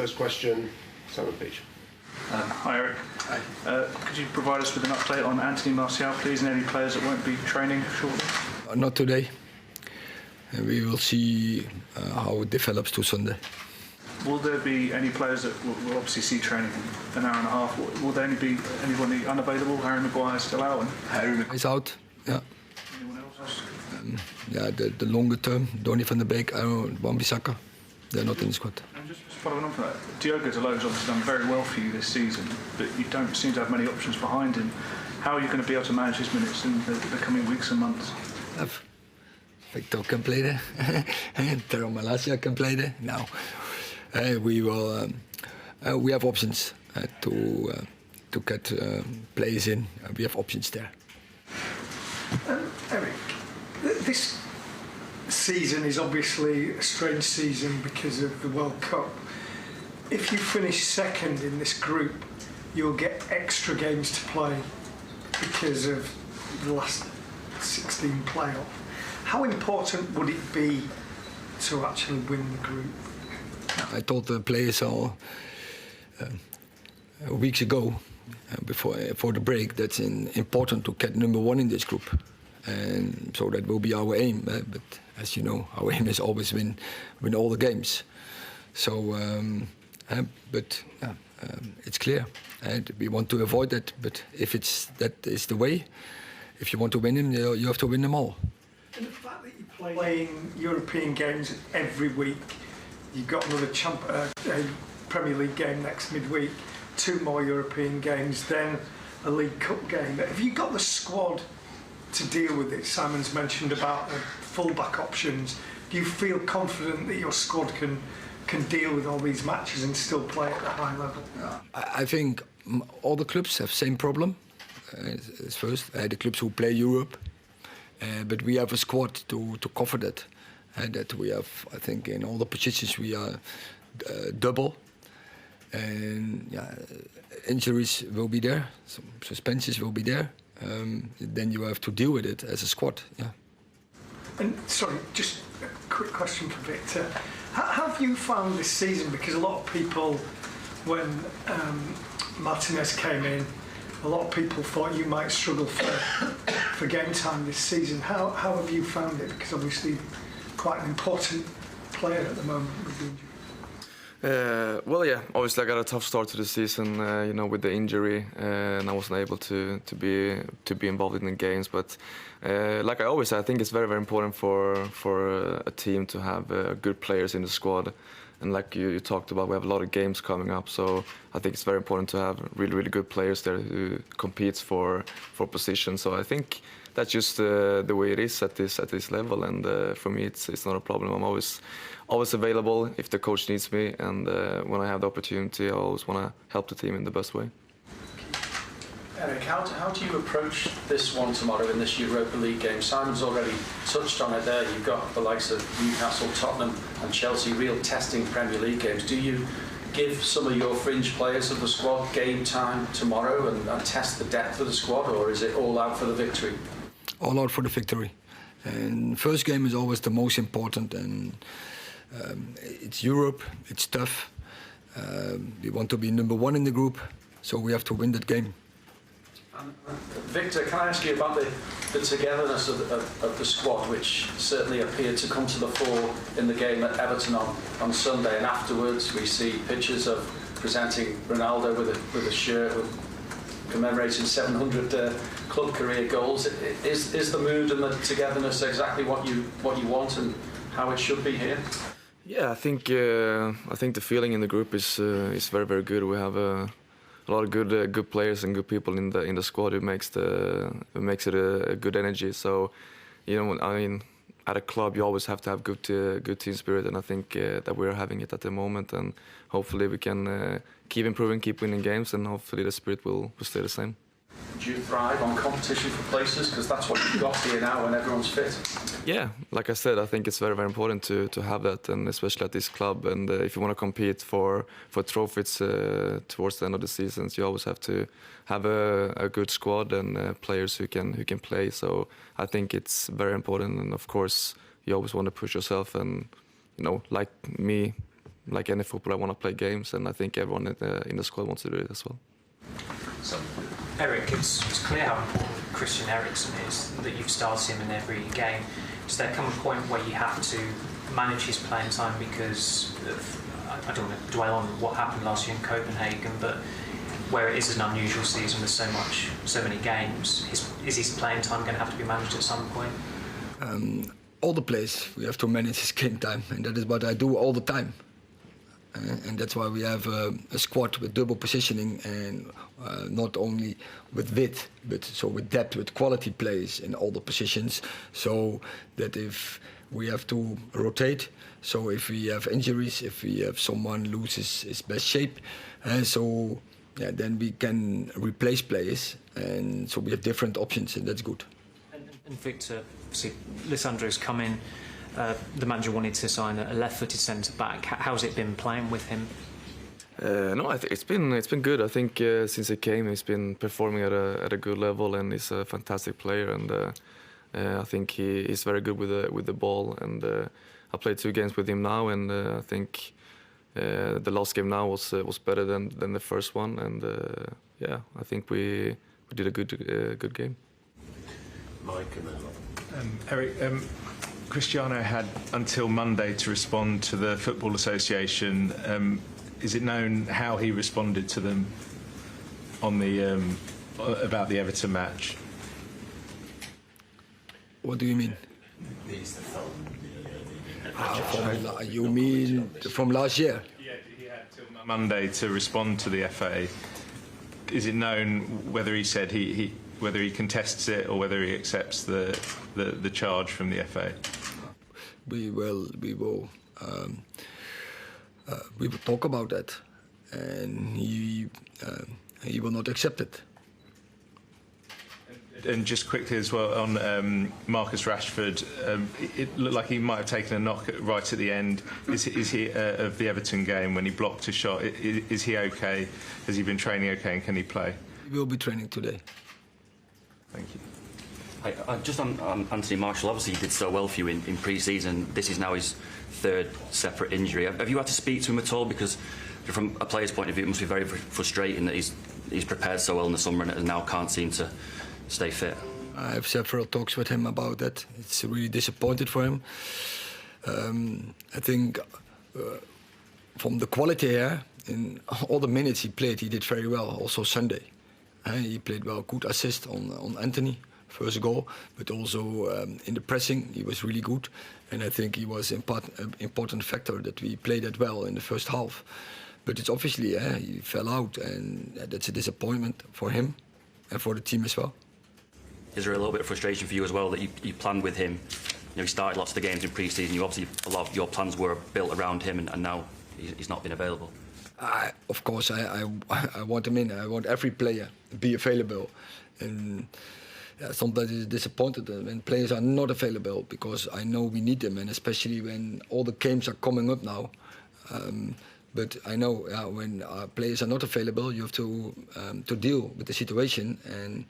First question, Simon Peach. Hi, Eric. Hi. Could you provide us with an update on Anthony Martial, please, and any players that won't be training shortly? Not today. We will see how it develops to Sunday. Will there be any players that will obviously see training in an hour and a half? Will there be anybody unavailable? Harry Maguire is still out. And Harry is out, yeah. Anyone else? Yeah, the longer term, Donny van der Beek, Wan-Bissaka, they're not in the squad. And just following on from that, Diogo Dalot's obviously done very well for you this season, but you don't seem to have many options behind him. How are you going to be able to manage his minutes in the coming weeks and months? Victor can play there, Tero Malacia can play there. Now, we will. We have options to get players in. We have options there. Eric, this season is obviously a strange season because of the World Cup. If you finish second in this group, you'll get extra games to play because of the last 16 playoff. How important would it be to actually win the group? I told the players all weeks ago, before the break, that's important to get number one in this group, and so that will be our aim. But as you know, our aim is always win all the games. So, it's clear, and we want to avoid that. But if that is the way, if you want to win them, you have to win them all. And the fact that you're playing European games every week, you've got another a Premier League game next midweek, 2 more European games, then a League Cup game. Have you got the squad to deal with it? Simon's mentioned about the full-back options. Do you feel confident that your squad can deal with all these matches and still play at a high level? I think all the clubs have the same problem. First, the clubs who play Europe. But we have a squad to cover that. That we have, I think, in all the positions we are double. And injuries will be there, some suspensions will be there. Then you have to deal with it as a squad. Yeah. And sorry, just a quick question for Victor. How have you found this season? Because a lot of people, when Martinez came in, a lot of people thought you might struggle for game time this season. How have you found it? Because obviously quite an important player at the moment with the injury. Well, yeah, obviously I got a tough start to the season, with the injury, and I wasn't able to be involved in the games. But like I always say, I think it's very, very important for a team to have good players in the squad. And like you talked about, we have a lot of games coming up, so I think it's very important to have really, really good players there who competes for position. So I think that's just the way it is at this level, and for me it's not a problem. I'm always available if the coach needs me, and when I have the opportunity, I always want to help the team in the best way. Eric, how do you approach this one tomorrow in this Europa League game? Simon's already touched on it there. You've got the likes of Newcastle, Tottenham and Chelsea, real testing Premier League games. Do you give some of your fringe players of the squad game time tomorrow and test the depth of the squad, or is it all out for the victory? All out for the victory. And first game is always the most important, and it's Europe, it's tough. We want to be number one in the group, so we have to win that game. Victor, can I ask you about the togetherness of the squad, which certainly appeared to come to the fore in the game at Everton on Sunday, and afterwards we see pictures of presenting Ronaldo with a shirt commemorating 700 club career goals. Is the mood and the togetherness exactly what you want and how it should be here? Yeah, I think the feeling in the group is very, very good. We have a lot of good players and good people in the squad. It makes it a good energy. So, I mean, at a club you always have to have good team spirit, and I think that we're having it at the moment. And hopefully we can keep improving, keep winning games, and hopefully the spirit will stay the same. Do you thrive on competition for places? Because that's what you've got here now when everyone's fit. Yeah, like I said, I think it's very, very important to have that, and especially at this club. And if you want to compete for trophies towards the end of the seasons, you always have to have a good squad and players who can play. So I think it's very important, and of course you always want to push yourself. And like me, like any footballer, I want to play games, and I think everyone in the squad wants to do it as well. So, Eric, it's clear how important Christian Eriksen is, that you've started him in every game. Does there come a point where you have to manage his playing time because I don't want to dwell on what happened last year in Copenhagen, but where it is an unusual season with so many games, is his playing time going to have to be managed at some point? All the players, we have to manage his game time, and that is what I do all the time. And that's why we have a squad with double positioning, and not only with width, but so with depth, with quality players in all the positions, so that if we have to rotate, so if we have injuries, if we have someone loses his best shape, then we can replace players, and so we have different options, and that's good. And Victor, see, Lissandro's come in. The manager wanted to sign a left-footed centre-back. How's it been playing with him? No, I think it's been good. I think since he came, he's been performing at a good level, and he's a fantastic player. And I think he's very good with the ball. And I played 2 games with him now, and I think the last game now was better than the first one. And yeah, I think we did a good game. Mike and then Eric, Cristiano had until Monday to respond to the Football Association. Is it known how he responded to them on the about the Everton match? What do you mean? You mean from last year? Yeah, he had till Monday to respond to the FA. Is it known whether he said whether he contests it or whether he accepts the charge from the FA? We will talk about that, and he will not accept it. And just quickly as well on Marcus Rashford, it looked like he might have taken a knock right at the end. Is he of the Everton game when he blocked a shot? Is he okay? Has he been training okay, and can he play? He will be training today. Thank you. Just on Anthony Marshall, obviously he did so well for you in pre-season. This is now his 3rd separate injury. Have you had to speak to him at all? Because from a player's point of view, it must be very frustrating that he's prepared so well in the summer and now can't seem to stay fit. I have several talks with him about that. It's really disappointed for him. I think from the quality here, in all the minutes he played, he did very well. Also Sunday, he played well. Good assist on Anthony. First goal, but also in the pressing, he was really good. And I think he was an important factor that we played that well in the first half. But it's obviously, he fell out, and that's a disappointment for him and for the team as well. Is there a little bit of frustration for you as well that you planned with him? You know, he started lots of the games in pre-season. A lot of your plans were built around him, and now he's not been available. Of course, I want him in. I want every player to be available. And sometimes it's disappointed when players are not available, because I know we need them, and especially when all the games are coming up now. But I know when players are not available, you have to deal with the situation, and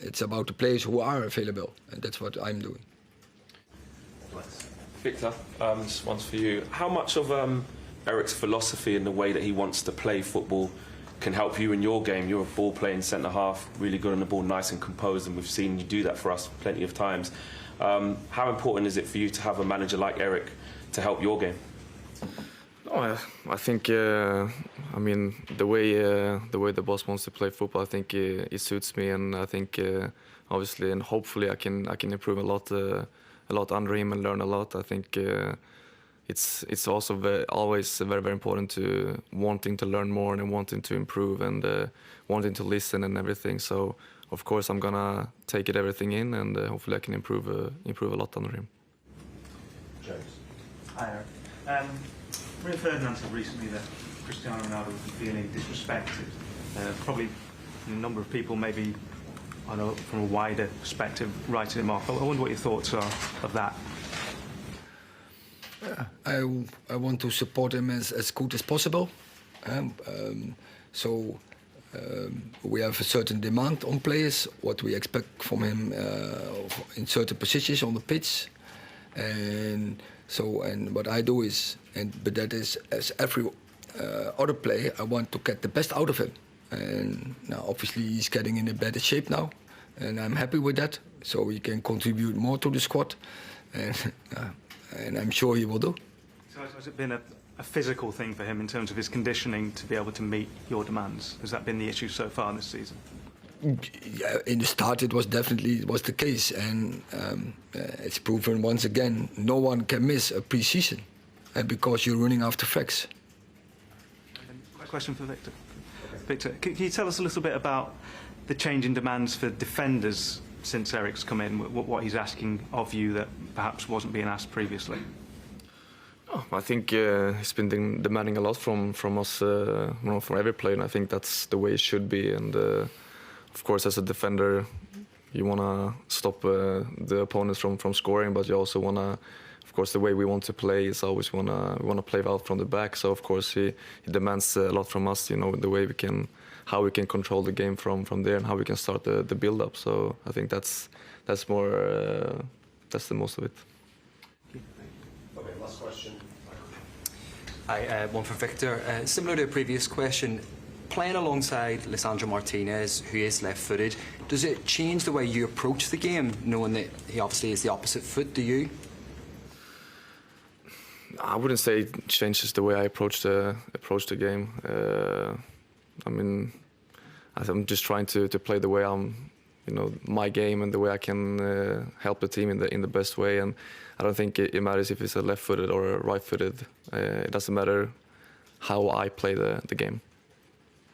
it's about the players who are available, and that's what I'm doing. Victor, this one's for you. How much of Erik's philosophy and the way that he wants to play football can help you in your game? You're a ball-playing centre-half, really good on the ball, nice and composed, and we've seen you do that for us plenty of times. How important is it for you to have a manager like Erik to help your game? No, I think I mean the way the boss wants to play football, I think it suits me, and I think obviously and hopefully I can improve a lot under him and learn a lot. I think it's also always very important to wanting to learn more and wanting to improve and wanting to listen and everything. So of course I'm gonna take everything in, and hopefully I can improve a lot under him. James. Hi, Eric. Rio Ferdinand said recently that Cristiano Ronaldo would be feeling disrespected. Probably a number of people, maybe, I know from a wider perspective, writing him off. I wonder what your thoughts are of that. I want to support him as good as possible. We have a certain demand on players, what we expect from him in certain positions on the pitch. And So, and what I do is, but that is as every other player, I want to get the best out of him. And now, obviously, he's getting in a better shape now, and I'm happy with that. So he can contribute more to the squad, and I'm sure he will do. So has it been a physical thing for him in terms of his conditioning to be able to meet your demands? Has that been the issue so far this season? Yeah, in the start it was definitely the case, and it's proven once again no one can miss a pre-season because you're running after facts. Question for Victor. Victor, can you tell us a little bit about the change in demands for defenders since Erik's come in? What he's asking of you that perhaps wasn't being asked previously? Oh, I think he's been demanding a lot from us, from every player, and I think that's the way it should be. And of course, as a defender, you want to stop the opponents from scoring, but you also want to, of course, the way we want to play is always we want to play out from the back. So of course he demands a lot from us, the way how we can control the game from there and how we can start the build up. So I think that's more that's the most of it. Okay, last question. Hi, one for Victor. Similar to a previous question, playing alongside Lisandro Martinez, who is left-footed, does it change the way you approach the game, knowing that he obviously is the opposite foot? Do you? I wouldn't say it changes the way I approach the game. I mean, I'm just trying to play the way my game and the way I can help the team in the best way. And I don't think it matters if it's a left-footed or a right-footed. It doesn't matter how I play the game.